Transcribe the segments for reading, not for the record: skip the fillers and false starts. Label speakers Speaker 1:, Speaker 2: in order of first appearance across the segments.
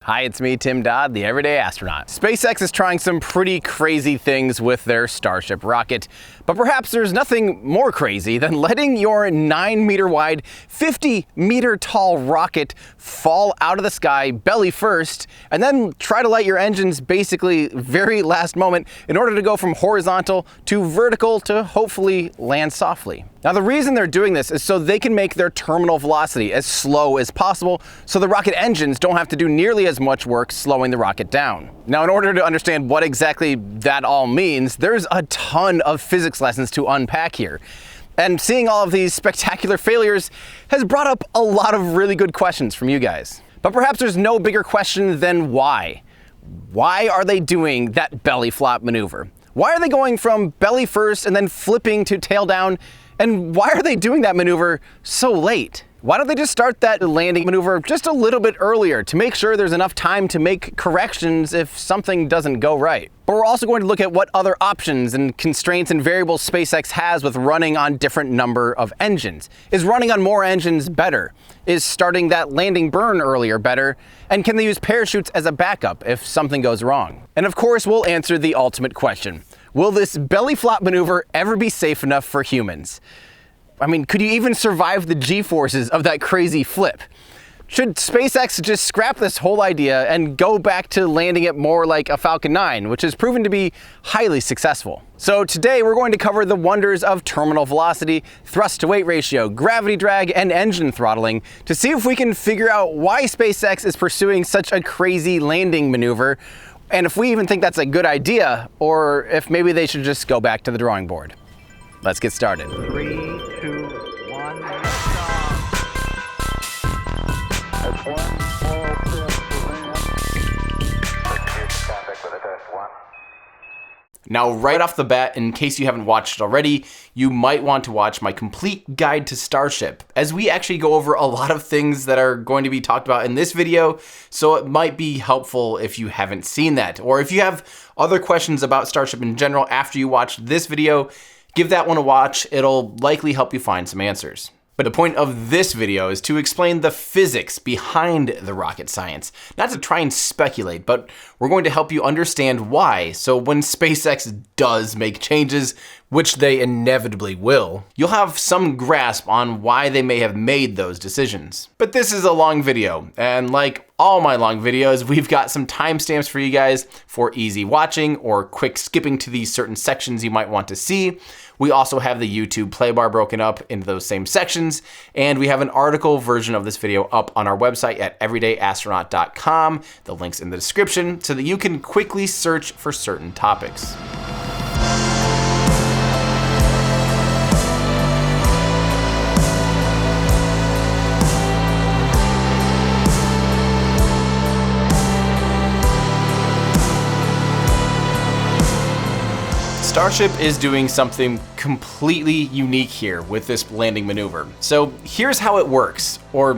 Speaker 1: Hi, it's me, Tim Dodd, the Everyday Astronaut. SpaceX is trying some pretty crazy things with their Starship rocket, but perhaps there's nothing more crazy than letting your 9-meter wide, 50-meter tall rocket fall out of the sky belly first, and then try to light your engines basically very last moment in order to go from horizontal to vertical to hopefully land softly. Now, the reason they're doing this is so they can make their terminal velocity as slow as possible so the rocket engines don't have to do nearly as much work slowing the rocket down. Now, in order to understand what exactly that all means, there's a ton of physics lessons to unpack here. And seeing all of these spectacular failures has brought up a lot of really good questions from you guys. But perhaps there's no bigger question than why. Why are they doing that belly flop maneuver? Why are they going from belly first and then flipping to tail down? And why are they doing that maneuver so late? Why don't they just start that landing maneuver just a little bit earlier to make sure there's enough time to make corrections if something doesn't go right? But we're also going to look at what other options and constraints and variables SpaceX has with running on different number of engines. Is running on more engines better? Is starting that landing burn earlier better? And can they use parachutes as a backup if something goes wrong? And of course, we'll answer the ultimate question. Will this belly flop maneuver ever be safe enough for humans? I mean, could you even survive the G-forces of that crazy flip? Should SpaceX just scrap this whole idea and go back to landing it more like a Falcon 9, which has proven to be highly successful? So today we're going to cover the wonders of terminal velocity, thrust to weight ratio, gravity drag, and engine throttling to see if we can figure out why SpaceX is pursuing such a crazy landing maneuver, and if we even think that's a good idea, or if maybe they should just go back to the drawing board. Let's get started.
Speaker 2: 3, 2, 1,
Speaker 3: That's one small step for man.
Speaker 2: contact with a test 1.
Speaker 1: Now, right off the bat, in case you haven't watched it already, you might want to watch my complete guide to Starship, as we actually go over a lot of things that are going to be talked about in this video, so it might be helpful if you haven't seen that. Or if you have other questions about Starship in general after you watch this video, give that one a watch. It'll likely help you find some answers. But the point of this video is to explain the physics behind the rocket science. Not to try and speculate, but we're going to help you understand why. So when SpaceX does make changes, which they inevitably will, you'll have some grasp on why they may have made those decisions. But this is a long video, and like all my long videos, we've got some timestamps for you guys for easy watching or quick skipping to these certain sections you might want to see. We also have the YouTube play bar broken up into those same sections, and we have an article version of this video up on our website at everydayastronaut.com. The link's in the description so that you can quickly search for certain topics. Starship is doing something completely unique here with this landing maneuver. So here's how it works, or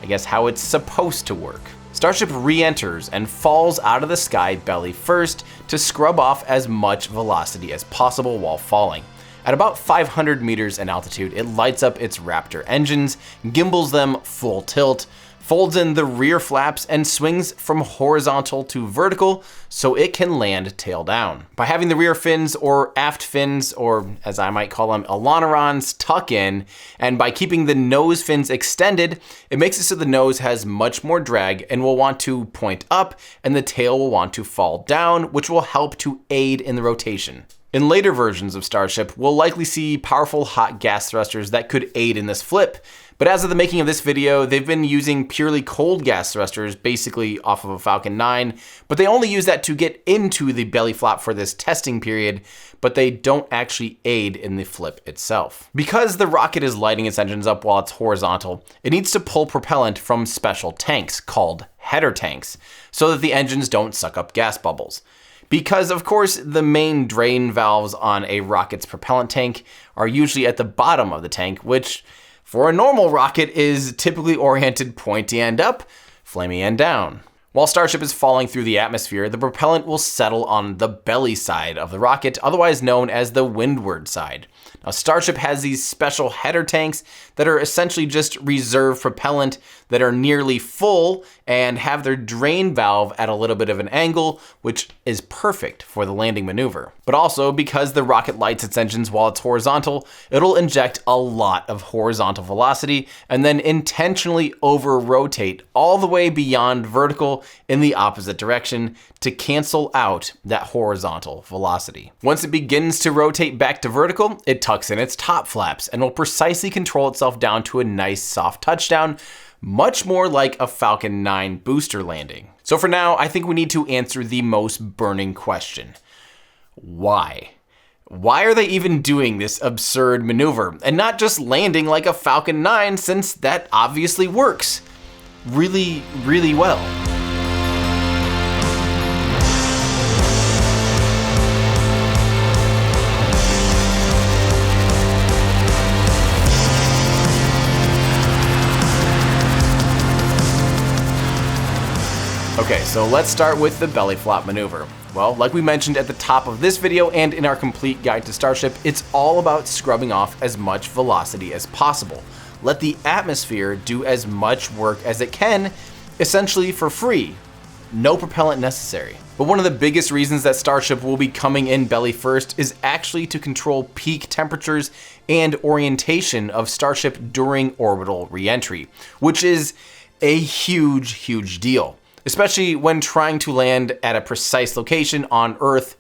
Speaker 1: I guess how it's supposed to work. Starship re-enters and falls out of the sky belly first to scrub off as much velocity as possible while falling. At about 500 meters in altitude, it lights up its Raptor engines, gimbals them full tilt, folds in the rear flaps, and swings from horizontal to vertical so it can land tail down. By having the rear fins or aft fins, or as I might call them, ailerons, tuck in, and by keeping the nose fins extended, it makes it so the nose has much more drag and will want to point up, and the tail will want to fall down, which will help to aid in the rotation. In later versions of Starship, we'll likely see powerful hot gas thrusters that could aid in this flip. But as of the making of this video, they've been using purely cold gas thrusters, basically off of a Falcon 9, but they only use that to get into the belly flop for this testing period, but they don't actually aid in the flip itself. Because the rocket is lighting its engines up while it's horizontal, it needs to pull propellant from special tanks called header tanks, so that the engines don't suck up gas bubbles. Because of course the main drain valves on a rocket's propellant tank are usually at the bottom of the tank, which for a normal rocket is typically oriented pointy end up, flamey end down. While Starship is falling through the atmosphere, the propellant will settle on the belly side of the rocket, otherwise known as the windward side. Now, Starship has these special header tanks that are essentially just reserve propellant that are nearly full and have their drain valve at a little bit of an angle, which is perfect for the landing maneuver. But also because the rocket lights its engines while it's horizontal, it'll inject a lot of horizontal velocity and then intentionally over-rotate all the way beyond vertical in the opposite direction to cancel out that horizontal velocity. Once it begins to rotate back to vertical, it tucks in its top flaps and will precisely control itself down to a nice soft touchdown, much more like a Falcon 9 booster landing. So for now, I think we need to answer the most burning question. Why? Why are they even doing this absurd maneuver and not just landing like a Falcon 9, since that obviously works really, really well? Okay, so let's start with the belly flop maneuver. Well, like we mentioned at the top of this video and in our complete guide to Starship, it's all about scrubbing off as much velocity as possible. Let the atmosphere do as much work as it can, essentially for free. No propellant necessary. But one of the biggest reasons that Starship will be coming in belly first is actually to control peak temperatures and orientation of Starship during orbital re-entry, which is a huge, huge deal, especially when trying to land at a precise location on Earth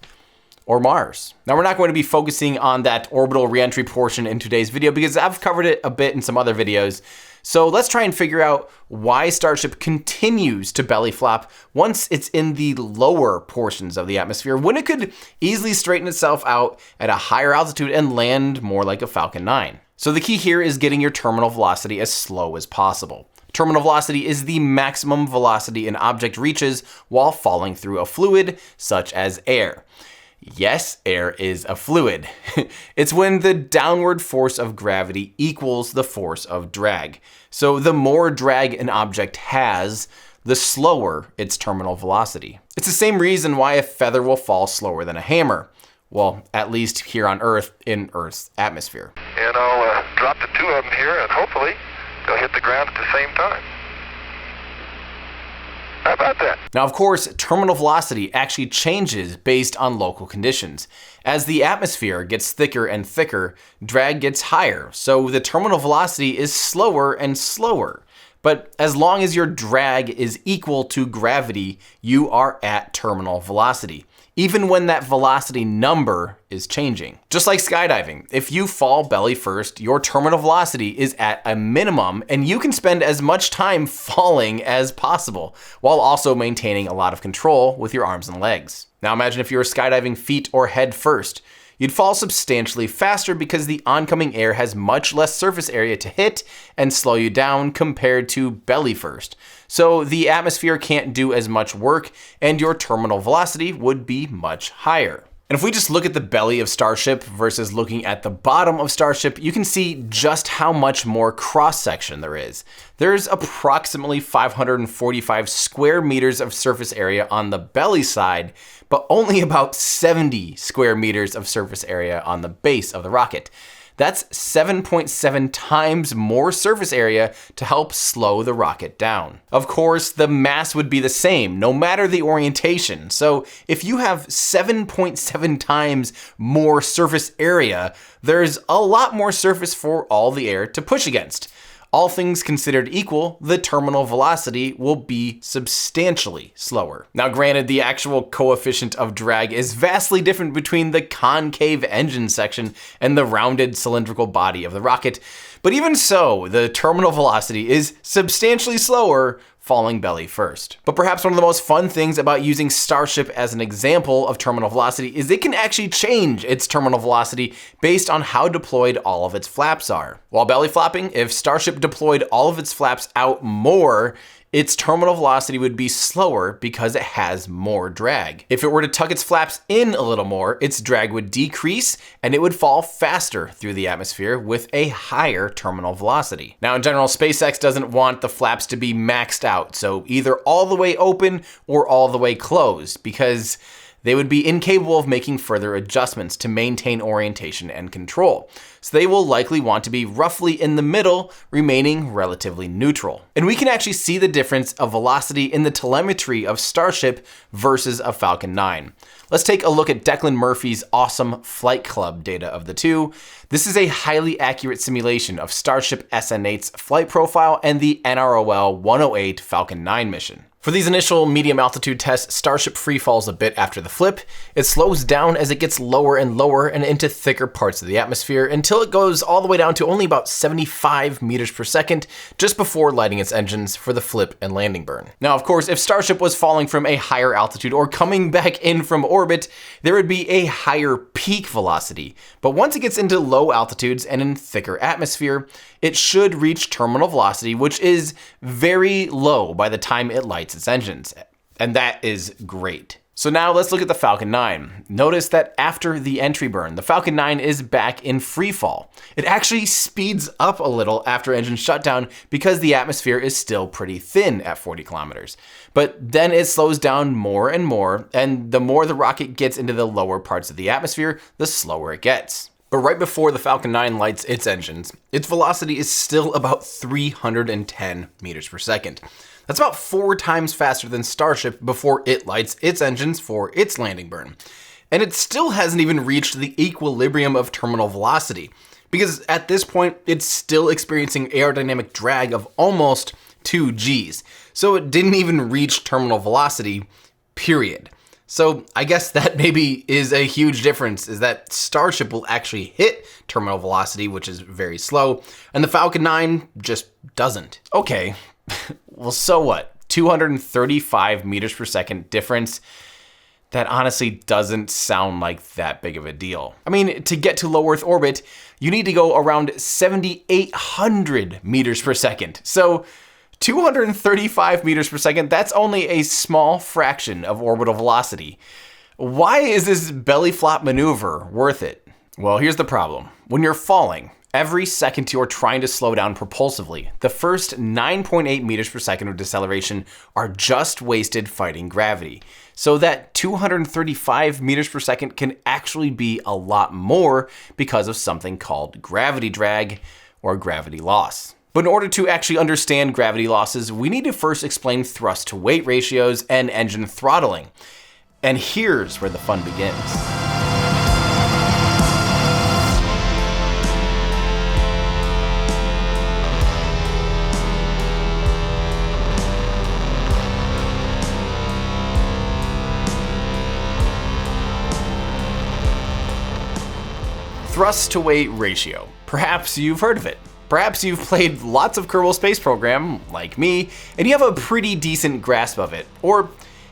Speaker 1: or Mars. Now, we're not going to be focusing on that orbital reentry portion in today's video because I've covered it a bit in some other videos. So let's try and figure out why Starship continues to belly flop once it's in the lower portions of the atmosphere, when it could easily straighten itself out at a higher altitude and land more like a Falcon 9. So the key here is getting your terminal velocity as slow as possible. Terminal velocity is the maximum velocity an object reaches while falling through a fluid, such as air. Yes, air is a fluid. It's when the downward force of gravity equals the force of drag. So the more drag an object has, the slower its terminal velocity. It's the same reason why a feather will fall slower than a hammer. Well, at least here on Earth, in Earth's atmosphere.
Speaker 3: And I'll drop the two of them here, and hopefully they'll hit the ground at the same time. How about that?
Speaker 1: Now, of course, terminal velocity actually changes based on local conditions. As the atmosphere gets thicker and thicker, drag gets higher, so the terminal velocity is slower and slower. But as long as your drag is equal to gravity, you are at terminal velocity, even when that velocity number is changing. Just like skydiving, if you fall belly first, your terminal velocity is at a minimum and you can spend as much time falling as possible while also maintaining a lot of control with your arms and legs. Now imagine if you were skydiving feet or head first. You'd fall substantially faster because the oncoming air has much less surface area to hit and slow you down compared to belly first. So the atmosphere can't do as much work and your terminal velocity would be much higher. And if we just look at the belly of Starship versus looking at the bottom of Starship, you can see just how much more cross-section there is. There's approximately 545 square meters of surface area on the belly side, but only about 70 square meters of surface area on the base of the rocket. That's 7.7 times more surface area to help slow the rocket down. Of course, the mass would be the same, no matter the orientation. So if you have 7.7 times more surface area, there's a lot more surface for all the air to push against. All things considered equal, the terminal velocity will be substantially slower. Now granted, the actual coefficient of drag is vastly different between the concave engine section and the rounded cylindrical body of the rocket, but even so, the terminal velocity is substantially slower falling belly first. But perhaps one of the most fun things about using Starship as an example of terminal velocity is it can actually change its terminal velocity based on how deployed all of its flaps are. While belly flopping, if Starship deployed all of its flaps out more, its terminal velocity would be slower because it has more drag. If it were to tuck its flaps in a little more, its drag would decrease and it would fall faster through the atmosphere with a higher terminal velocity. Now in general, SpaceX doesn't want the flaps to be maxed out, so either all the way open or all the way closed, because they would be incapable of making further adjustments to maintain orientation and control. So they will likely want to be roughly in the middle, remaining relatively neutral. And we can actually see the difference of velocity in the telemetry of Starship versus a Falcon 9. Let's take a look at Declan Murphy's awesome Flight Club data of the two. This is a highly accurate simulation of Starship SN8's flight profile and the NROL 108 Falcon 9 mission. For these initial medium altitude tests, Starship freefalls a bit after the flip. It slows down as it gets lower and lower and into thicker parts of the atmosphere until it goes all the way down to only about 75 meters per second just before lighting its engines for the flip and landing burn. Now, of course, if Starship was falling from a higher altitude or coming back in from orbit, there would be a higher peak velocity. But once it gets into low altitudes and in thicker atmosphere, it should reach terminal velocity, which is very low by the time it lights its engines. And that is great. So now let's look at the Falcon 9. Notice that after the entry burn, the Falcon 9 is back in free fall. It actually speeds up a little after engine shutdown because the atmosphere is still pretty thin at 40 kilometers. But then it slows down more and more, and the more the rocket gets into the lower parts of the atmosphere, the slower it gets. But right before the Falcon 9 lights its engines, its velocity is still about 310 meters per second. That's about 4 times faster than Starship before it lights its engines for its landing burn. And it still hasn't even reached the equilibrium of terminal velocity, because at this point, it's still experiencing aerodynamic drag of almost 2 Gs. So it didn't even reach terminal velocity, period. So I guess that maybe is a huge difference, is that Starship will actually hit terminal velocity, which is very slow, and the Falcon 9 just doesn't. Okay, well, so what? 235 meters per second difference? That honestly doesn't sound like that big of a deal. I mean, to get to low Earth orbit, you need to go around 7,800 meters per second. So 235 meters per second, that's only a small fraction of orbital velocity. Why is this belly flop maneuver worth it? Well, here's the problem. When you're falling, every second you're trying to slow down propulsively, the first 9.8 meters per second of deceleration are just wasted fighting gravity. So that 235 meters per second can actually be a lot more because of something called gravity drag or gravity loss. But in order to actually understand gravity losses, we need to first explain thrust to weight ratios and engine throttling. And here's where the fun begins. Thrust to weight ratio. Perhaps you've heard of it. Perhaps you've played lots of Kerbal Space Program, like me, and you have a pretty decent grasp of it. Or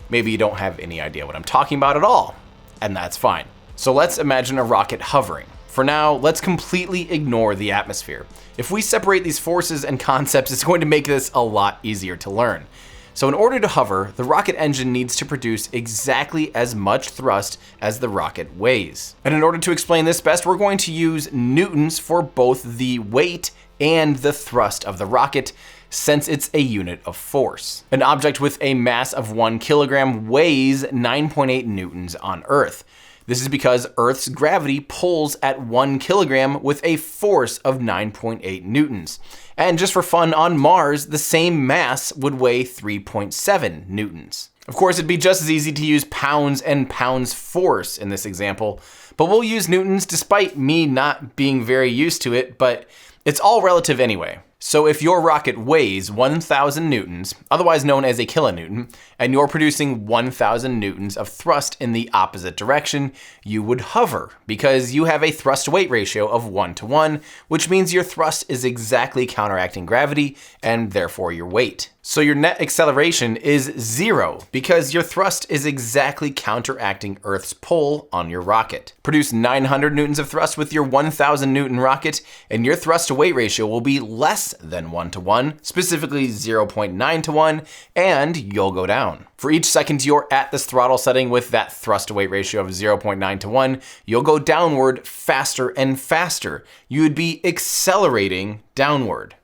Speaker 1: maybe you don't have any idea what I'm talking about at all, and that's fine. So let's imagine a rocket hovering. For now, let's completely ignore the atmosphere. If we separate these forces and concepts, it's going to make this a lot easier to learn. So in order to hover, the rocket engine needs to produce exactly as much thrust as the rocket weighs. And in order to explain this best, we're going to use newtons for both the weight and the thrust of the rocket, since it's a unit of force. An object with a mass of 1 kilogram weighs 9.8 newtons on Earth. This is because Earth's gravity pulls at 1 kilogram with a force of 9.8 newtons. And just for fun, on Mars, the same mass would weigh 3.7 newtons. Of course, it'd be just as easy to use pounds and pounds force in this example, but we'll use newtons despite me not being very used to it, but it's all relative anyway. So if your rocket weighs 1,000 newtons, otherwise known as a kilonewton, and you're producing 1,000 newtons of thrust in the opposite direction, you would hover because you have a thrust-to-weight ratio of 1:1, which means your thrust is exactly counteracting gravity and therefore your weight. So your net acceleration is 0 because your thrust is exactly counteracting Earth's pull on your rocket. Produce 900 newtons of thrust with your 1,000 newton rocket, and your thrust-to-weight ratio will be less than 1:1, specifically 0.9:1, and you'll go down. For each second you're at this throttle setting with that thrust-to-weight ratio of 0.9:1, you'll go downward faster and faster. You would be accelerating downward.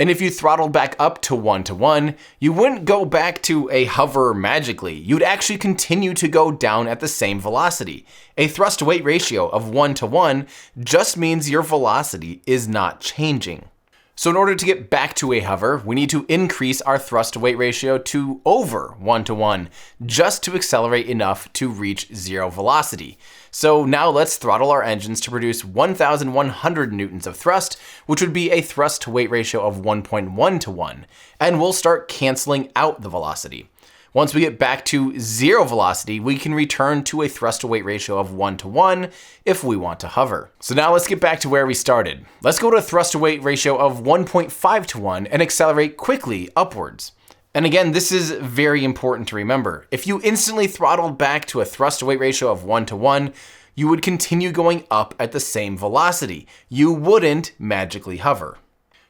Speaker 1: And if you throttled back up to 1-to-1, you wouldn't go back to a hover magically. You'd actually continue to go down at the same velocity. A thrust-to-weight ratio of 1-to-1 just means your velocity is not changing. So in order to get back to a hover, we need to increase our thrust-to-weight ratio to over 1-to-1, just to accelerate enough to reach zero velocity. So now let's throttle our engines to produce 1,100 newtons of thrust, which would be a thrust-to-weight ratio of 1.1-to-1, and we'll start canceling out the velocity. Once we get back to zero velocity, we can return to a thrust-to-weight ratio of 1-to-1 if we want to hover. So now let's get back to where we started. Let's go to a thrust-to-weight ratio of 1.5-to-1 and accelerate quickly upwards. And again, this is very important to remember. If you instantly throttled back to a thrust-to-weight ratio of 1-to-1, you would continue going up at the same velocity. You wouldn't magically hover.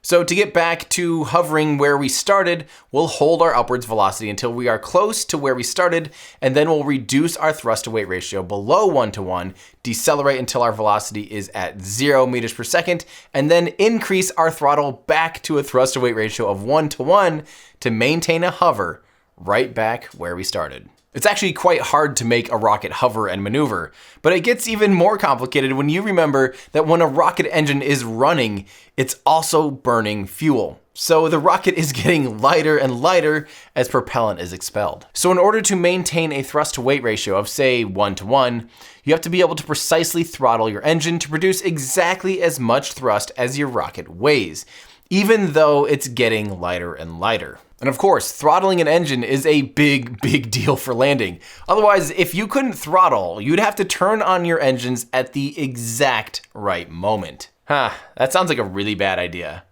Speaker 1: So to get back to hovering where we started, we'll hold our upwards velocity until we are close to where we started, and then we'll reduce our thrust-to-weight ratio below 1-to-1, decelerate until our velocity is at 0 meters per second, and then increase our throttle back to a thrust-to-weight ratio of 1-to-1 to maintain a hover right back where we started. It's actually quite hard to make a rocket hover and maneuver, but it gets even more complicated when you remember that when a rocket engine is running, it's also burning fuel. So the rocket is getting lighter and lighter as propellant is expelled. So in order to maintain a thrust-to-weight ratio of, say, 1-to-1, you have to be able to precisely throttle your engine to produce exactly as much thrust as your rocket weighs, even though it's getting lighter and lighter. And of course, throttling an engine is a big deal for landing. Otherwise, if you couldn't throttle, you'd have to turn on your engines at the exact right moment. That sounds like a really bad idea.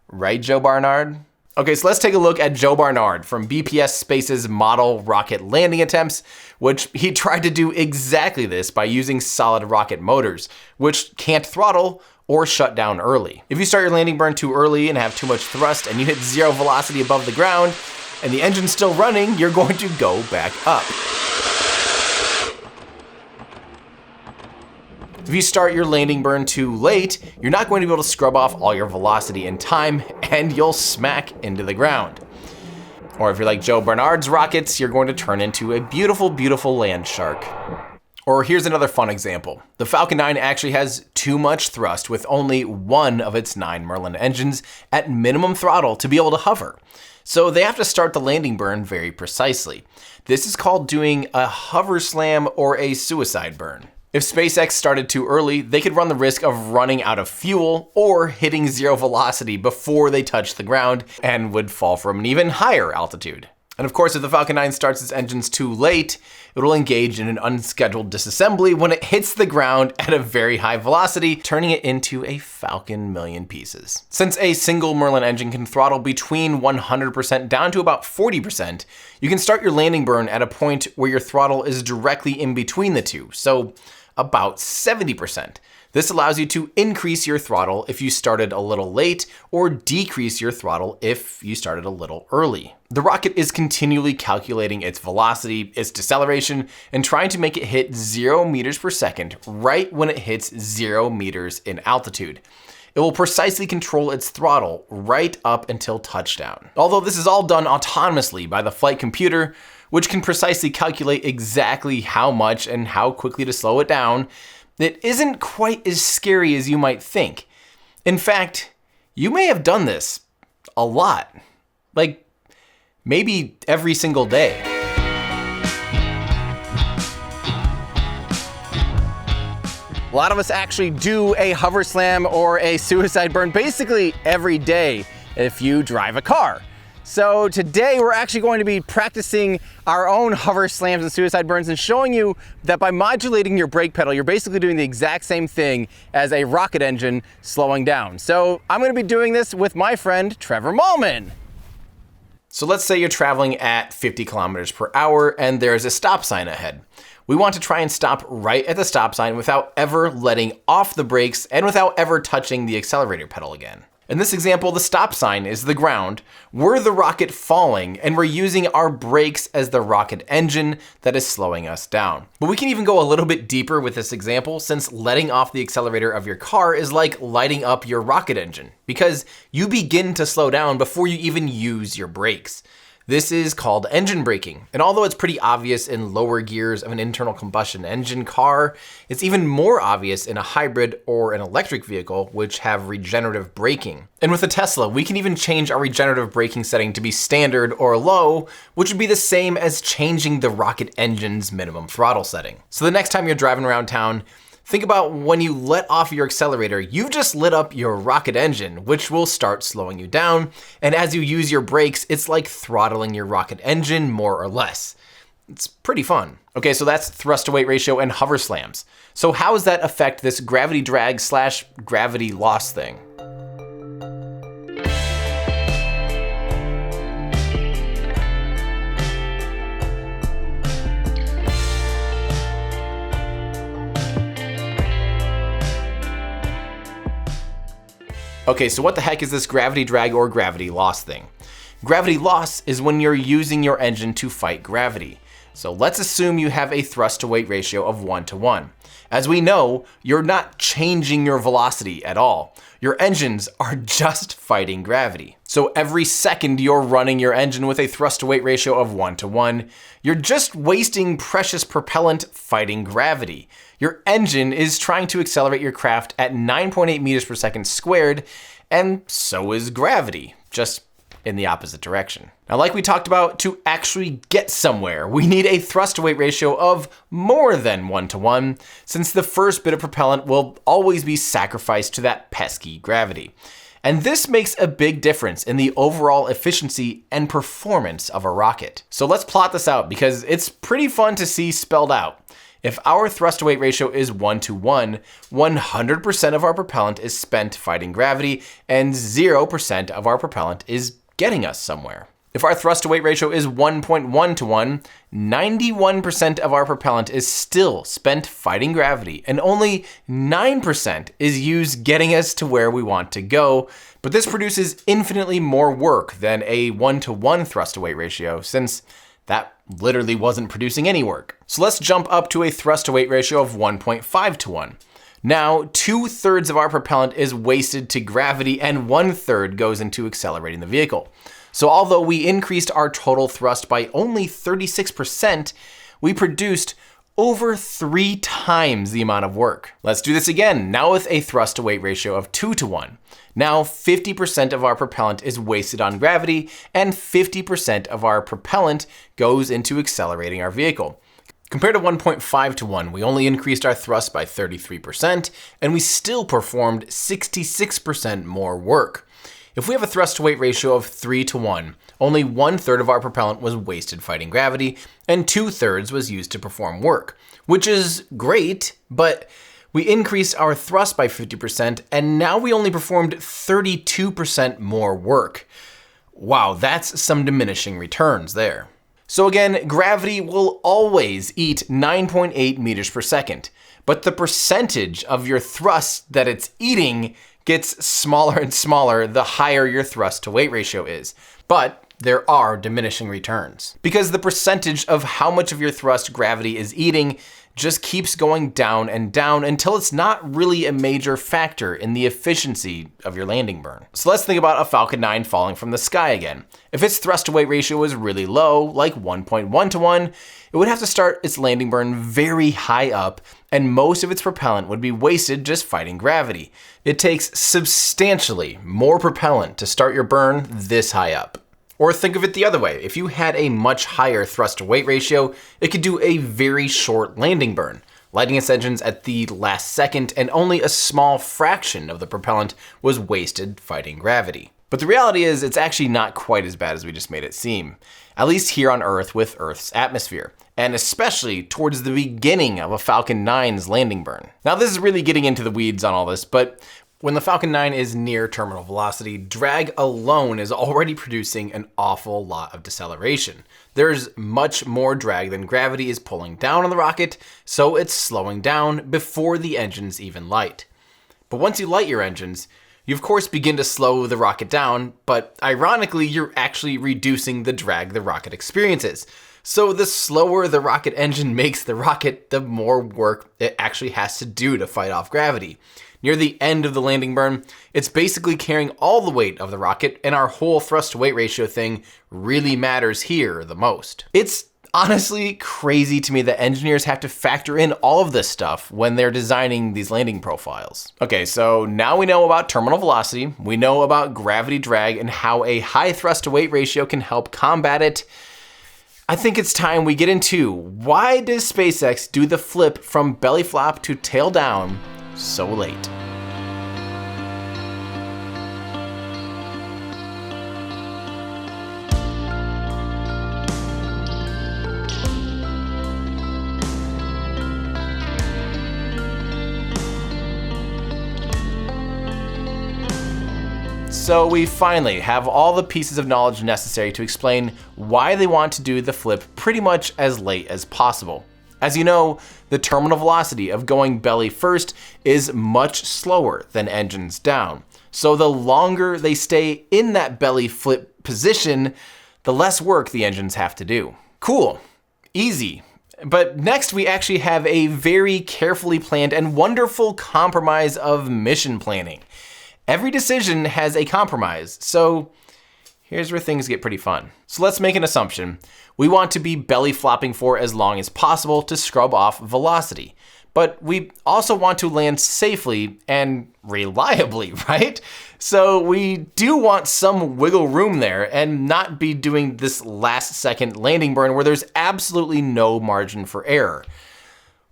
Speaker 1: Right, Joe Barnard? Okay, so let's take a look at Joe Barnard from BPS Space's model rocket landing attempts, which he tried to do exactly this by using solid rocket motors, which can't throttle or shut down early. If you start your landing burn too early and have too much thrust and you hit zero velocity above the ground and the engine's still running, you're going to go back up. If you start your landing burn too late, you're not going to be able to scrub off all your velocity in time and you'll smack into the ground. Or if you're like Joe Barnard's rockets, you're going to turn into a beautiful land shark. Or here's another fun example. The Falcon 9 actually has too much thrust with only one of its 9 Merlin engines at minimum throttle to be able to hover. So they have to start the landing burn very precisely. This is called doing a hover slam or a suicide burn. If SpaceX started too early, they could run the risk of running out of fuel or hitting zero velocity before they touch the ground and would fall from an even higher altitude. And of course, if the Falcon 9 starts its engines too late, it will engage in an unscheduled disassembly when it hits the ground at a very high velocity, turning it into a Falcon million pieces. Since a single Merlin engine can throttle between 100% down to about 40%, you can start your landing burn at a point where your throttle is directly in between the two, so about 70%. This allows you to increase your throttle if you started a little late, or decrease your throttle if you started a little early. The rocket is continually calculating its velocity, its deceleration, and trying to make it hit 0 meters per second right when it hits 0 meters in altitude. It will precisely control its throttle right up until touchdown. Although this is all done autonomously by the flight computer, which can precisely calculate exactly how much and how quickly to slow it down, it isn't quite as scary as you might think. In fact, you may have done this a lot. Like, maybe every single day.
Speaker 4: A lot of us actually do a hover slam or a suicide burn basically every day if you drive a car. So today we're actually going to be practicing our own hover slams and suicide burns and showing you that by modulating your brake pedal, you're basically doing the exact same thing as a rocket engine slowing down. So I'm going to be doing this with my friend Trevor Mallman.
Speaker 1: So let's say you're traveling at 50 kilometers per hour and there's a stop sign ahead. We want to try and stop right at the stop sign without ever letting off the brakes and without ever touching the accelerator pedal again.
Speaker 4: In this example, the stop sign is the ground, we're the rocket falling, and we're using our brakes as the rocket engine that is slowing us down. But we can even go a little bit deeper with this example, since letting off the accelerator of your car is like lighting up your rocket engine, because you begin to slow down before you even use your brakes. This is called engine braking, and although it's pretty obvious in lower gears of an internal combustion engine car, it's even more obvious in a hybrid or an electric vehicle, which have regenerative braking. And with a Tesla, we can even change our regenerative braking setting to be standard or low, which would be the same as changing the rocket engine's minimum throttle setting. So the next time you're driving around town, think about when you let off your accelerator, you've just lit up your rocket engine, which will start slowing you down. And as you use your brakes, it's like throttling your rocket engine more or less. It's pretty fun. Okay, so that's thrust to weight ratio and hover slams. So how does that affect this gravity drag / gravity loss thing? Okay, so what the heck is this gravity drag or gravity loss thing? Gravity loss is when you're using your engine to fight gravity. So let's assume you have a thrust to weight ratio of 1:1. As we know, you're not changing your velocity at all. Your engines are just fighting gravity. So every second you're running your engine with a thrust to weight ratio of 1:1, you're just wasting precious propellant fighting gravity. Your engine is trying to accelerate your craft at 9.8 meters per second squared, and so is gravity, just in the opposite direction. Now, like we talked about, to actually get somewhere, we need a thrust to weight ratio of more than 1:1, since the first bit of propellant will always be sacrificed to that pesky gravity. And this makes a big difference in the overall efficiency and performance of a rocket. So let's plot this out, because it's pretty fun to see spelled out. If our thrust to weight ratio is 1:1, 100% of our propellant is spent fighting gravity, and 0% of our propellant is getting us somewhere. If our thrust to weight ratio is 1.1:1, 91% of our propellant is still spent fighting gravity, and only 9% is used getting us to where we want to go. But this produces infinitely more work than a 1:1 thrust to weight ratio, since that literally wasn't producing any work. So let's jump up to a thrust to weight ratio of 1.5:1. Now, 2/3 of our propellant is wasted to gravity and 1/3 goes into accelerating the vehicle. So although we increased our total thrust by only 36%, we produced over 3 times the amount of work. Let's do this again, now with a thrust to weight ratio of 2:1. Now 50% of our propellant is wasted on gravity and 50% of our propellant goes into accelerating our vehicle. Compared to 1.5:1, we only increased our thrust by 33% and we still performed 66% more work. If we have a thrust to weight ratio of 3:1, only 1/3 of our propellant was wasted fighting gravity and 2/3 was used to perform work, which is great, but we increased our thrust by 50% and now we only performed 32% more work. Wow, that's some diminishing returns there. So again, gravity will always eat 9.8 meters per second, but the percentage of your thrust that it's eating gets smaller and smaller the higher your thrust to weight ratio is. But there are diminishing returns, because the percentage of how much of your thrust gravity is eating just keeps going down and down until it's not really a major factor in the efficiency of your landing burn. So let's think about a Falcon 9 falling from the sky again. If its thrust to weight ratio was really low, like 1.1:1, it would have to start its landing burn very high up, and most of its propellant would be wasted just fighting gravity. It takes substantially more propellant to start your burn this high up. Or think of it the other way. If you had a much higher thrust to weight ratio, it could do a very short landing burn, lighting its engines at the last second, and only a small fraction of the propellant was wasted fighting gravity. But the reality is it's actually not quite as bad as we just made it seem, at least here on Earth with Earth's atmosphere, and especially towards the beginning of a Falcon 9's landing burn. Now this is really getting into the weeds on all this, but when the Falcon 9 is near terminal velocity, drag alone is already producing an awful lot of deceleration. There's much more drag than gravity is pulling down on the rocket, so it's slowing down before the engines even light. But once you light your engines,
Speaker 1: You of course begin to slow the rocket down, but ironically, you're actually reducing the drag the rocket experiences. So the slower the rocket engine makes the rocket, the more work it actually has to do to fight off gravity. Near the end of the landing burn, it's basically carrying all the weight of the rocket, and our whole thrust to weight ratio thing really matters here the most. It's honestly crazy to me that engineers have to factor in all of this stuff when they're designing these landing profiles. Okay, so now we know about terminal velocity, we know about gravity drag and how a high thrust to weight ratio can help combat it. I think it's time we get into why does SpaceX do the flip from belly flop to tail down so late? So we finally have all the pieces of knowledge necessary to explain why they want to do the flip pretty much as late as possible. As you know, the terminal velocity of going belly first is much slower than engines down. So the longer they stay in that belly flip position, the less work the engines have to do. Cool, easy. But next we actually have a very carefully planned and wonderful compromise of mission planning. Every decision has a compromise, so here's where things get pretty fun. So let's make an assumption. We want to be belly flopping for as long as possible to scrub off velocity, but we also want to land safely and reliably, right? So we do want some wiggle room there and not be doing this last second landing burn where there's absolutely no margin for error.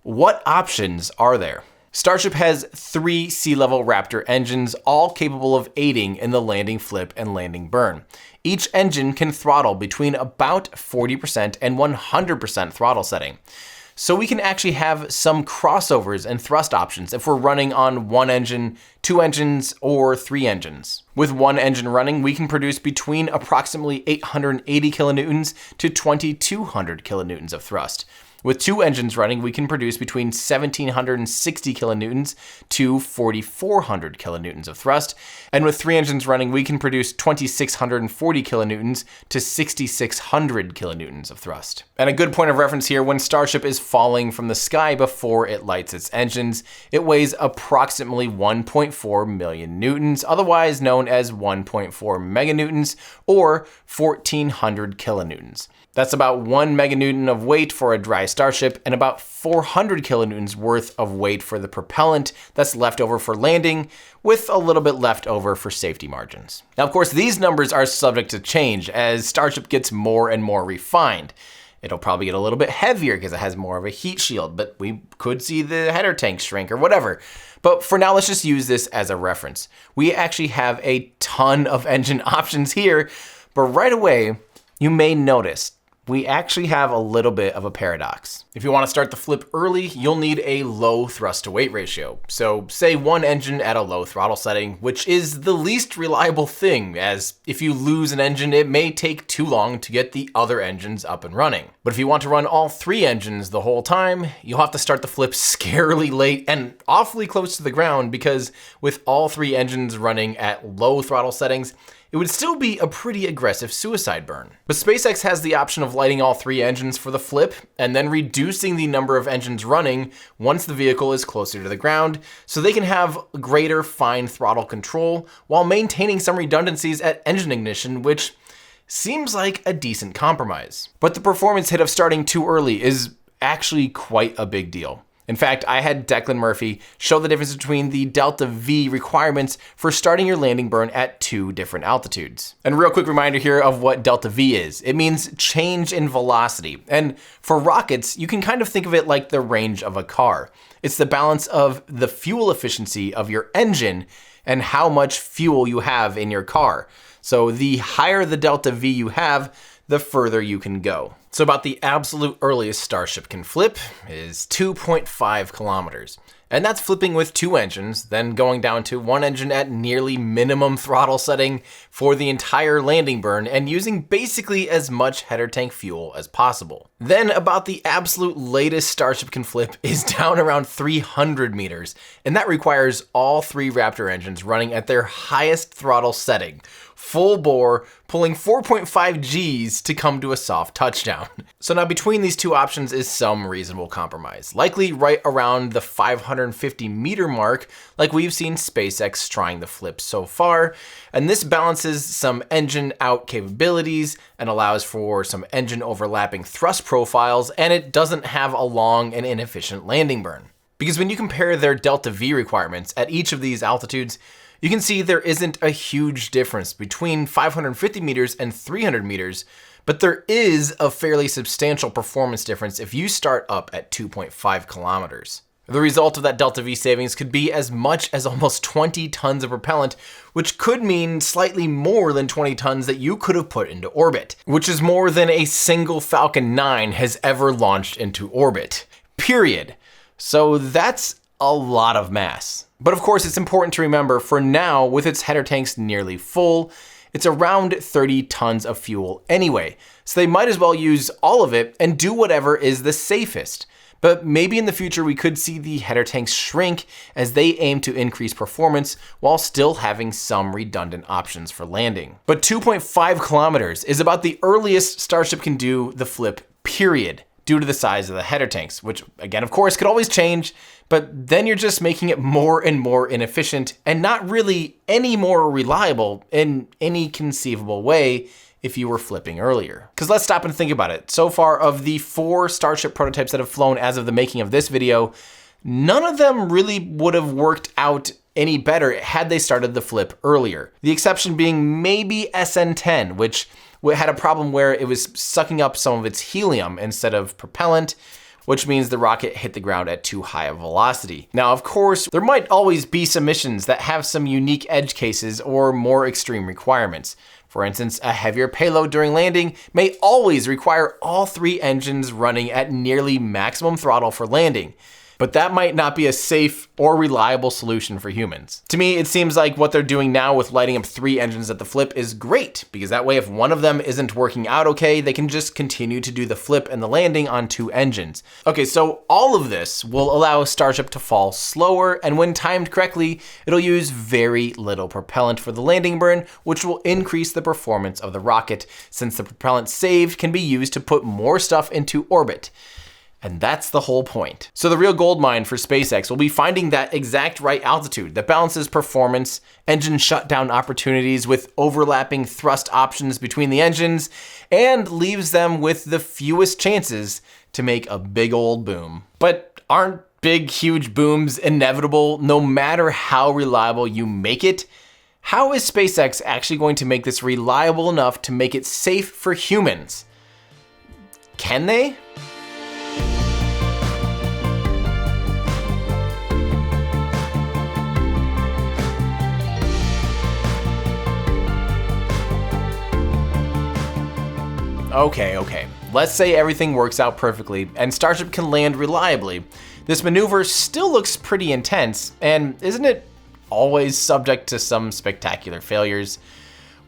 Speaker 1: What options are there? Starship has 3 Sea-Level Raptor engines, all capable of aiding in the landing flip and landing burn. Each engine can throttle between about 40% and 100% throttle setting. So we can actually have some crossovers and thrust options if we're running on 1 engine, 2 engines, or 3 engines. With 1 engine running, we can produce between approximately 880 kilonewtons to 2200 kilonewtons of thrust. With 2 engines running, we can produce between 1760 kilonewtons to 4400 kilonewtons of thrust. And with 3 engines running, we can produce 2640 kilonewtons to 6600 kilonewtons of thrust. And a good point of reference here, when Starship is falling from the sky before it lights its engines, it weighs approximately 1.4 million newtons, otherwise known as 1.4 meganewtons or 1400 kilonewtons. That's about 1 meganewton of weight for a dry Starship and about 400 kilonewtons worth of weight for the propellant that's left over for landing, with a little bit left over for safety margins. Now, of course, these numbers are subject to change as Starship gets more and more refined. It'll probably get a little bit heavier because it has more of a heat shield, but we could see the header tank shrink or whatever. But for now, let's just use this as a reference. We actually have a ton of engine options here, but right away, you may notice we actually have a little bit of a paradox. If you want to start the flip early, you'll need a low thrust to weight ratio. So say 1 engine at a low throttle setting, which is the least reliable thing, as if you lose an engine, it may take too long to get the other engines up and running. But if you want to run all 3 engines the whole time, you'll have to start the flip scarily late and awfully close to the ground, because with all 3 engines running at low throttle settings, it would still be a pretty aggressive suicide burn. But SpaceX has the option of lighting all 3 engines for the flip and then reducing the number of engines running once the vehicle is closer to the ground, so they can have greater fine throttle control while maintaining some redundancies at engine ignition, which seems like a decent compromise. But the performance hit of starting too early is actually quite a big deal. In fact, I had Declan Murphy show the difference between the delta V requirements for starting your landing burn at 2 different altitudes. And real quick reminder here of what delta V is. It means change in velocity. And for rockets, you can kind of think of it like the range of a car. It's the balance of the fuel efficiency of your engine and how much fuel you have in your car. So the higher the delta V you have, the further you can go. So about the absolute earliest Starship can flip is 2.5 kilometers.
Speaker 4: And that's flipping with 2 engines, then going down to 1 engine at nearly minimum throttle setting for the entire landing burn and using basically as much header tank fuel as possible. Then about the absolute latest Starship can flip is down around 300 meters, and that requires all 3 Raptor engines running at their highest throttle setting, full bore, pulling 4.5 Gs to come to a soft touchdown. So now between these 2 options is some reasonable compromise, likely right around the 550 meter mark like we've seen SpaceX trying the flip so far, and this balances some engine out capabilities and allows for some engine overlapping thrust profiles, and it doesn't have a long and inefficient landing burn. Because when you compare their delta V requirements at each of these altitudes, you can see there isn't a huge difference between 550 meters and 300 meters, but there is a fairly substantial performance difference if you start up at 2.5 kilometers. The result of that delta V savings could be as much as almost 20 tons of propellant, which could mean slightly more than 20 tons that you could have put into orbit, which is more than a single Falcon 9 has ever launched into orbit, period. So that's a lot of mass. But of course, it's important to remember for now, with its header tanks nearly full, it's around 30 tons of fuel anyway, so they might as well use all of it and do whatever is the safest. But maybe in the future we could see the header tanks shrink as they aim to increase performance while still having some redundant options for landing. But 2.5 kilometers is about the earliest Starship can do the flip, period, due to the size of the header tanks, which again, of course, could always change, but then you're just making it more and more inefficient and not really any more reliable in any conceivable way if you were flipping earlier. Because let's stop and think about it. So far, of the 4 Starship prototypes that have flown as of the making of this video, none of them really would have worked out any better had they started the flip earlier. The exception being maybe SN10, which had a problem where it was sucking up some of its helium instead of propellant, which means the rocket hit the ground at too high a velocity. Now, of course, there might always be some missions that have some unique edge cases or more extreme requirements. For instance, a heavier payload during landing may always require all 3 engines running at nearly maximum throttle for landing. But that might not be a safe or reliable solution for humans. To me, it seems like what they're doing now with lighting up 3 engines at the flip is great, because that way if one of them isn't working out okay, they can just continue to do the flip and the landing on 2 engines. Okay, so all of this will allow Starship to fall slower, and when timed correctly, it'll use very little propellant for the landing burn, which will increase the performance of the rocket, since the propellant saved can be used to put more stuff into orbit. And that's the whole point. So the real gold mine for SpaceX will be finding that exact right altitude that balances performance, engine shutdown opportunities with overlapping thrust options between the engines, and leaves them with the fewest chances to make a big old boom. But aren't big, huge booms inevitable no matter how reliable you make it? How is SpaceX actually going to make this reliable enough to make it safe for humans? Can they? Okay. Let's say everything works out perfectly and Starship can land reliably. This maneuver still looks pretty intense, and isn't it always subject to some spectacular failures?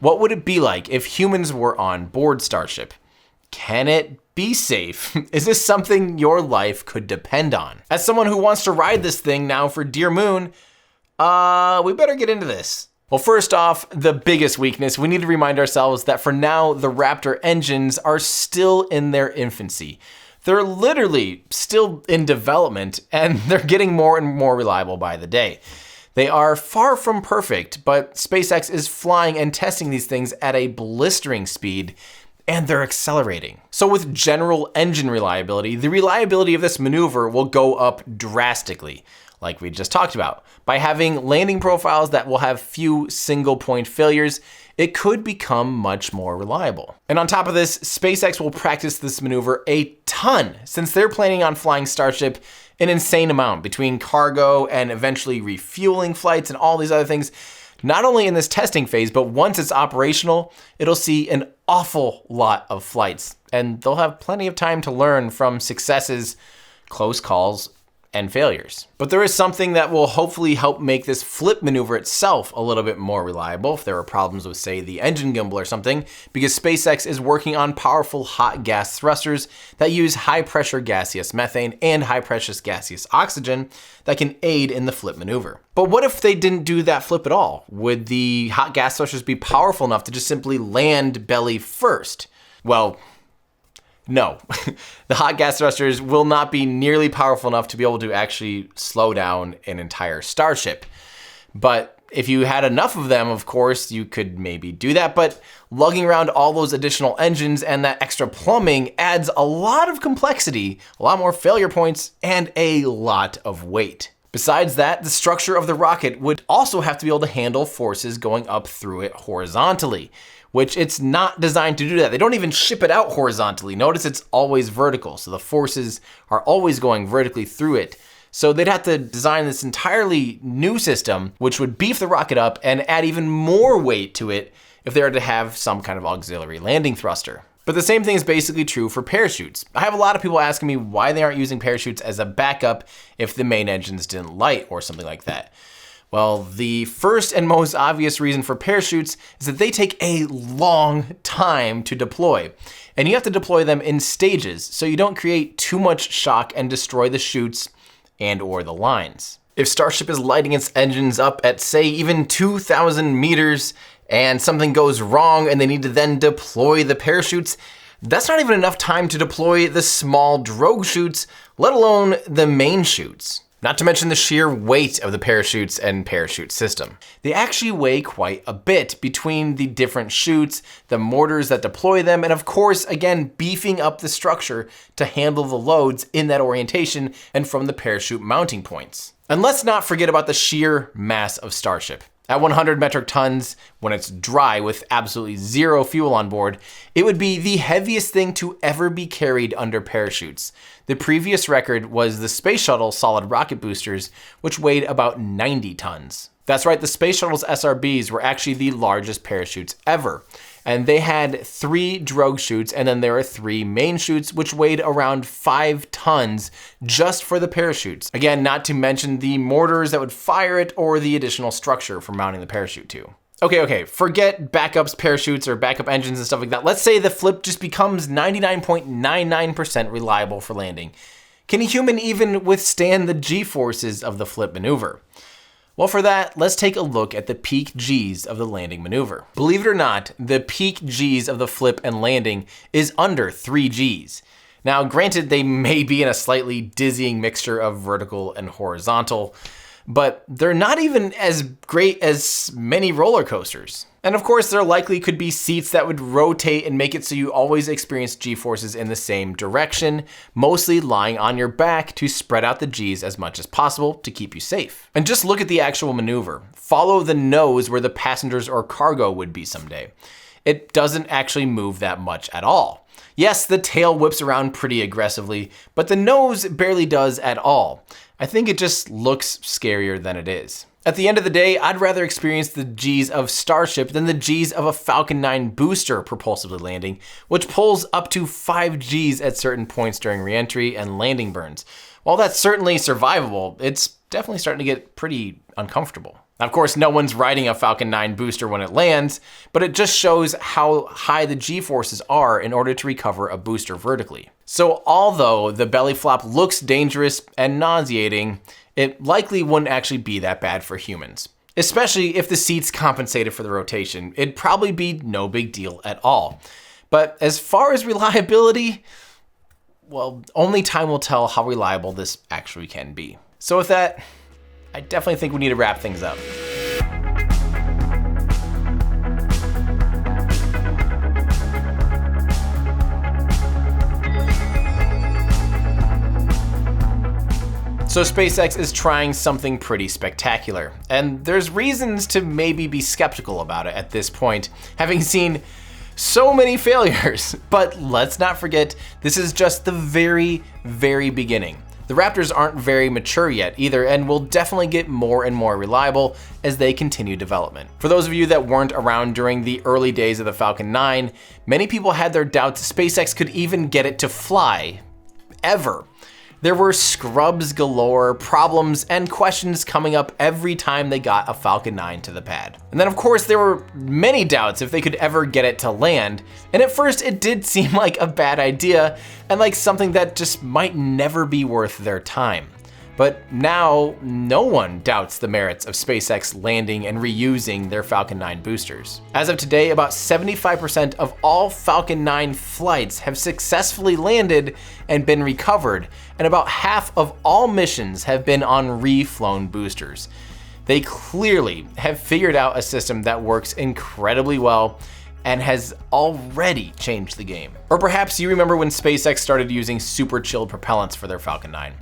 Speaker 4: What would it be like if humans were on board Starship? Can it be safe? Is this something your life could depend on? As someone who wants to ride this thing now for Dear Moon, we better get into this. Well, first off, the biggest weakness, we need to remind ourselves that for now, the Raptor engines are still in their infancy. They're literally still in development, and they're getting more and more reliable by the day. They are far from perfect, but SpaceX is flying and testing these things at a blistering speed, and they're accelerating. So with general engine reliability, the reliability of this maneuver will go up drastically, like we just talked about. By having landing profiles that will have few single point failures, it could become much more reliable. And on top of this, SpaceX will practice this maneuver a ton, since they're planning on flying Starship an insane amount between cargo and eventually refueling flights and all these other things. Not only in this testing phase, but once it's operational, it'll see an awful lot of flights, and they'll have plenty of time to learn from successes, close calls, and failures. But there is something that will hopefully help make this flip maneuver itself a little bit more reliable if there are problems with, say, the engine gimbal or something, because SpaceX is working on powerful hot gas thrusters that use high pressure gaseous methane and high pressure gaseous oxygen that can aid in the flip maneuver. But what if they didn't do that flip at all? Would the hot gas thrusters be powerful enough to just simply land belly first? Well, no. The hot gas thrusters will not be nearly powerful enough to be able to actually slow down an entire Starship. But if you had enough of them, of course, you could maybe do that, but lugging around all those additional engines and that extra plumbing adds a lot of complexity, a lot more failure points, and a lot of weight. Besides that, the structure of the rocket would also have to be able to handle forces going up through it horizontally, which it's not designed to do that. They don't even ship it out horizontally. Notice it's always vertical, so the forces are always going vertically through it. So they'd have to design this entirely new system, which would beef the rocket up and add even more weight to it if they were to have some kind of auxiliary landing thruster. But the same thing is basically true for parachutes. I have a lot of people asking me why they aren't using parachutes as a backup if the main engines didn't light or something like that. Well, the first and most obvious reason for parachutes is that they take a long time to deploy. And you have to deploy them in stages so you don't create too much shock and destroy the chutes and/or the lines. If Starship is lighting its engines up at, say, even 2,000 meters and something goes wrong and they need to then deploy the parachutes, that's not even enough time to deploy the small drogue chutes, let alone the main chutes. Not to mention the sheer weight of the parachutes and parachute system. They actually weigh quite a bit between the different chutes, the mortars that deploy them, and of course, again, beefing up the structure to handle the loads in that orientation and from the parachute mounting points. And let's not forget about the sheer mass of Starship. At 100 metric tons, when it's dry with absolutely zero fuel on board, it would be the heaviest thing to ever be carried under parachutes. The previous record was the Space Shuttle solid rocket boosters, which weighed about 90 tons. That's right, the Space Shuttle's SRBs were actually the largest parachutes ever. And they had 3 drogue chutes, and then there are 3 main chutes, which weighed around 5 tons just for the parachutes. Again, not to mention the mortars that would fire it or the additional structure for mounting the parachute to. Okay, forget backups, parachutes, or backup engines and stuff like that. Let's say the flip just becomes 99.99% reliable for landing. Can a human even withstand the G-forces of the flip maneuver? Well, for that, let's take a look at the peak G's of the landing maneuver. Believe it or not, the peak G's of the flip and landing is under 3 G's. Now, granted, they may be in a slightly dizzying mixture of vertical and horizontal, but they're not even as great as many roller coasters. And of course, there likely could be seats that would rotate and make it so you always experience G-forces in the same direction, mostly lying on your back to spread out the G's as much as possible to keep you safe. And just look at the actual maneuver. Follow the nose where the passengers or cargo would be someday. It doesn't actually move that much at all. Yes, the tail whips around pretty aggressively, but the nose barely does at all. I think it just looks scarier than it is. At the end of the day, I'd rather experience the G's of Starship than the G's of a Falcon 9 booster propulsively landing, which pulls up to 5 G's at certain points during re-entry and landing burns. While that's certainly survivable, it's definitely starting to get pretty uncomfortable. Now, of course, no one's riding a Falcon 9 booster when it lands, but it just shows how high the G-forces are in order to recover a booster vertically. So although the belly flop looks dangerous and nauseating, it likely wouldn't actually be that bad for humans. Especially if the seats compensated for the rotation, it'd probably be no big deal at all. But as far as reliability, well, only time will tell how reliable this actually can be. So with that, I definitely think we need to wrap things up. So SpaceX is trying something pretty spectacular, and there's reasons to maybe be skeptical about it at this point, having seen so many failures. But let's not forget, this is just the very, very beginning. The Raptors aren't very mature yet either, and will definitely get more and more reliable as they continue development. For those of you that weren't around during the early days of the Falcon 9, many people had their doubts SpaceX could even get it to fly, ever. There were scrubs galore, problems, and questions coming up every time they got a Falcon 9 to the pad. And then of course there were many doubts if they could ever get it to land, and at first it did seem like a bad idea and like something that just might never be worth their time. But now, no one doubts the merits of SpaceX landing and reusing their Falcon 9 boosters. As of today, about 75% of all Falcon 9 flights have successfully landed and been recovered, and about half of all missions have been on re-flown boosters. They clearly have figured out a system that works incredibly well and has already changed the game. Or perhaps you remember when SpaceX started using super chilled propellants for their Falcon 9.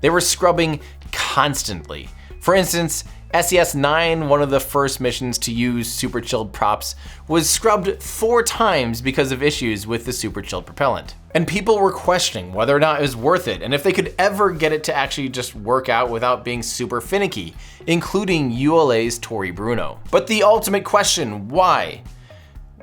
Speaker 4: They were scrubbing constantly. For instance, SES-9, one of the first missions to use super chilled props, was scrubbed 4 times because of issues with the super chilled propellant. And people were questioning whether or not it was worth it and if they could ever get it to actually just work out without being super finicky, including ULA's Tory Bruno. But the ultimate question, why?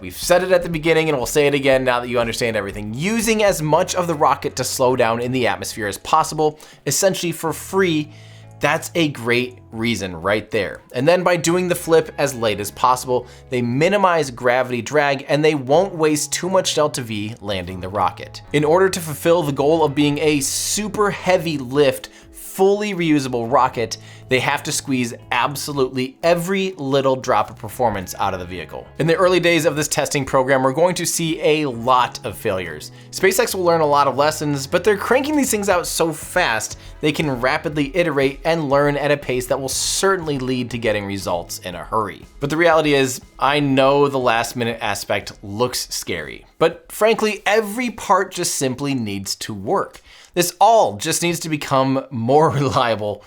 Speaker 4: We've said it at the beginning and we'll say it again now that you understand everything. Using as much of the rocket to slow down in the atmosphere as possible, essentially for free, that's a great reason right there. And then by doing the flip as late as possible, they minimize gravity drag and they won't waste too much Delta V landing the rocket. In order to fulfill the goal of being a super heavy lift, fully reusable rocket, they have to squeeze absolutely every little drop of performance out of the vehicle. In the early days of this testing program, we're going to see a lot of failures. SpaceX will learn a lot of lessons, but they're cranking these things out so fast, they can rapidly iterate and learn at a pace that will certainly lead to getting results in a hurry. But the reality is, I know the last minute aspect looks scary, but frankly, every part just simply needs to work. This all just needs to become more reliable,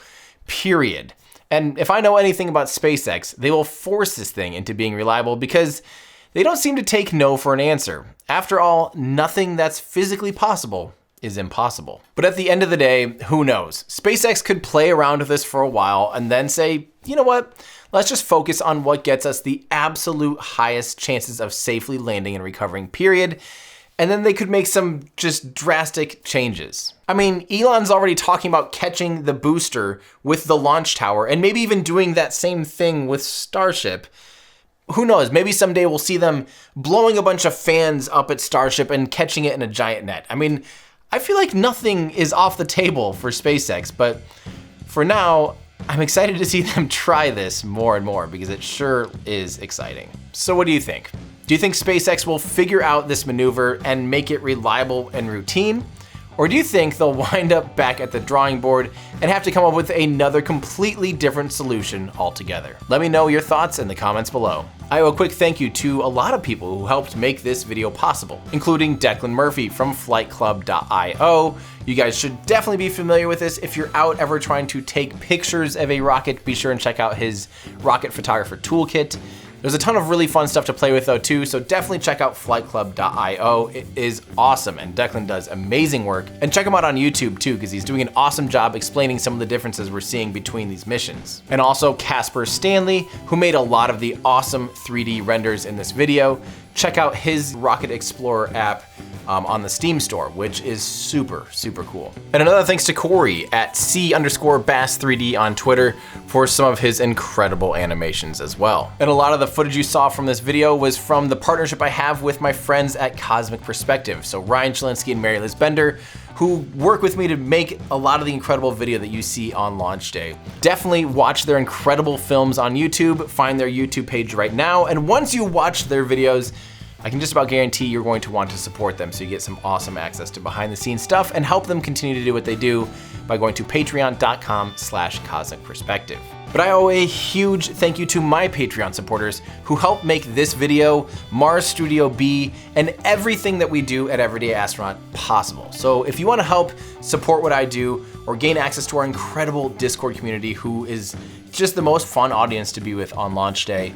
Speaker 4: period. And if I know anything about SpaceX, they will force this thing into being reliable because they don't seem to take no for an answer. After all, nothing that's physically possible is impossible. But at the end of the day, who knows? SpaceX could play around with this for a while and then say, you know what? Let's just focus on what gets us the absolute highest chances of safely landing and recovering, period. And then they could make some just drastic changes. I mean, Elon's already talking about catching the booster with the launch tower and maybe even doing that same thing with Starship. Who knows, maybe someday we'll see them blowing a bunch of fans up at Starship and catching it in a giant net. I mean, I feel like nothing is off the table for SpaceX, but for now, I'm excited to see them try this more and more because it sure is exciting. So what do you think? Do you think SpaceX will figure out this maneuver and make it reliable and routine? Or do you think they'll wind up back at the drawing board and have to come up with another completely different solution altogether? Let me know your thoughts in the comments below. I owe a quick thank you to a lot of people who helped make this video possible, including Declan Murphy from flightclub.io. You guys should definitely be familiar with this. If you're out ever trying to take pictures of a rocket, be sure and check out his Rocket Photographer Toolkit. There's a ton of really fun stuff to play with though too, so definitely check out flightclub.io. It is awesome and Declan does amazing work. And check him out on YouTube too, because he's doing an awesome job explaining some of the differences we're seeing between these missions. And also Casper Stanley, who made a lot of the awesome 3D renders in this video. Check out his Rocket Explorer app on the Steam store, which is super, super cool. And another thanks to Corey at C_Bass3D on Twitter for some of his incredible animations as well. And a lot of the footage you saw from this video was from the partnership I have with my friends at Cosmic Perspective. So Ryan Chilinsky and Mary Liz Bender, who work with me to make a lot of the incredible video that you see on launch day. Definitely watch their incredible films on YouTube, find their YouTube page right now, and once you watch their videos, I can just about guarantee you're going to want to support them so you get some awesome access to behind the scenes stuff and help them continue to do what they do by going to patreon.com/cosmicperspective. But I owe a huge thank you to my Patreon supporters who helped make this video, Mars Studio B, and everything that we do at Everyday Astronaut possible. So if you want to help support what I do or gain access to our incredible Discord community, who is just the most fun audience to be with on launch day,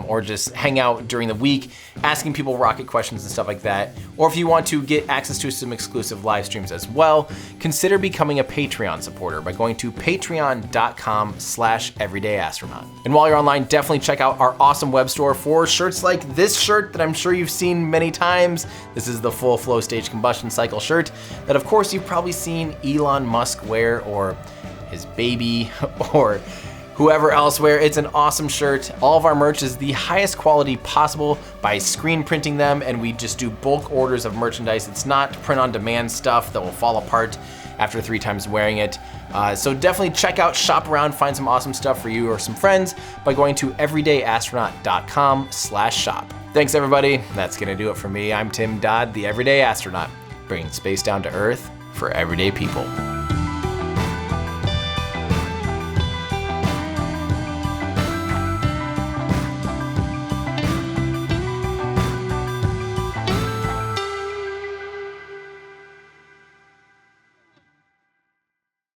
Speaker 1: or just hang out during the week, asking people rocket questions and stuff like that. Or if you want to get access to some exclusive live streams as well, consider becoming a Patreon supporter by going to patreon.com/everydayastronaut. And while you're online, definitely check out our awesome web store for shirts like this shirt that I'm sure you've seen many times. This is the full flow stage combustion cycle shirt that of course you've probably seen Elon Musk wear, or his baby, or whoever else wear. It's an awesome shirt. All of our merch is the highest quality possible by screen printing them, and we just do bulk orders of merchandise. It's not print on demand stuff that will fall apart after 3 times wearing it. So definitely check out, shop around, find some awesome stuff for you or some friends by going to everydayastronaut.com/shop. Thanks everybody. That's gonna do it for me. I'm Tim Dodd, the Everyday Astronaut, bringing space down to Earth for everyday people.